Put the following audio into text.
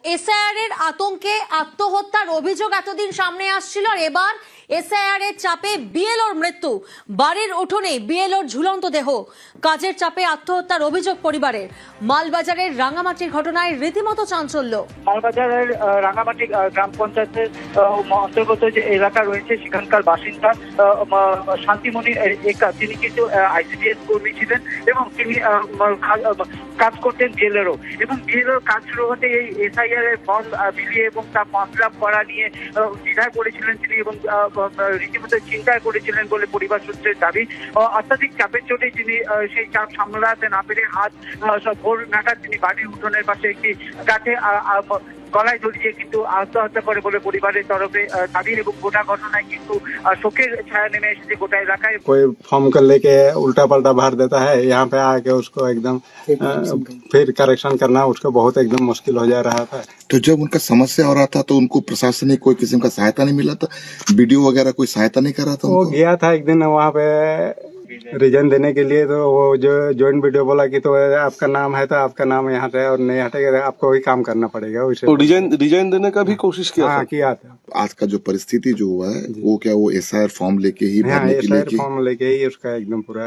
SIR এর আতঙ্কে আত্মহত্যার অভিযোগ এতদিন সামনে আসছিল, আর এবার এসআইআর এর চাপে বিএলওর মৃত্যু। বাড়ির উঠোনে বিএলওর ঝুলন্ত দেহ। কাজের চাপে আত্মহত্যার অভিযোগ পরিবারের। মালবাজারের রাঙামাটির ঘটনায় রীতিমতো চাঞ্চল্য। মালবাজারের রাঙামাটি গ্রাম পঞ্চায়েতের অন্তর্গত যে এলাকা রয়েছে সেখানকার বাসিন্দা শান্তিমণি একা, তিনি কিন্তু আইসিডিএস কর্মী ছিলেন এবং তিনি কাজ করতেন বিএলওরও, এবং বিএলওর কাজ শুরু হতে এই এসআইআর এর ফর্ম বিলিয়ে এবং তা ফর্ম ফিল আপ করা নিয়ে দ্বিধায় পড়েছিলেন তিনি এবং রীতিমতো চিন্তায় করেছিলেন বলে পরিবার সূত্রের দাবি। অত্যাধিক চাপের চোটে তিনি সেই চাপ সামলাতে না পেরে আজ ভোর নাগাদ তিনি বাড়ির উঠোনের পাশে একটি গাছে গলায় জড়িয়ে কিন্তু আত্মহত্যা করে বলে পরিবারের তরফে দাবি, এবং গোটা ঘটনায় কিন্তু শোকের ছায়া নেমে এসেছে গোটা এলাকায়। कोई फॉर्म कर लेके उल्टा पल्टा भर देता है, यहाँ पे आके उसको एकदम फिर करेक्शन करना उसको बहुत एकदम मुश्किल हो जा रहा था। तो जब उनका समस्या हो रहा था तो उनको प्रशासनिक कोई किस्म का सहायता नहीं मिला था, वीडियो वगैरह कोई सहायता नहीं कर रहा था वो उनको? गया था एक दिन वहाँ पे रीजन देने के लिए, तो वो जो जॉइंट वीडियो बोला कि तो आपका नाम है तो आपका नाम यहाँ से और नहीं हटेगा, आपको वही काम करना पड़ेगा। वैसे तो रिजाइन देने का भी कोशिश किया हाँ था? किया था। आज का जो परिस्थिति जो हुआ है वो क्या वो एसआईआर फॉर्म लेके ही हाँ भरने के लिए एसआईआर फॉर्म लेके ही उसका एकदम पूरा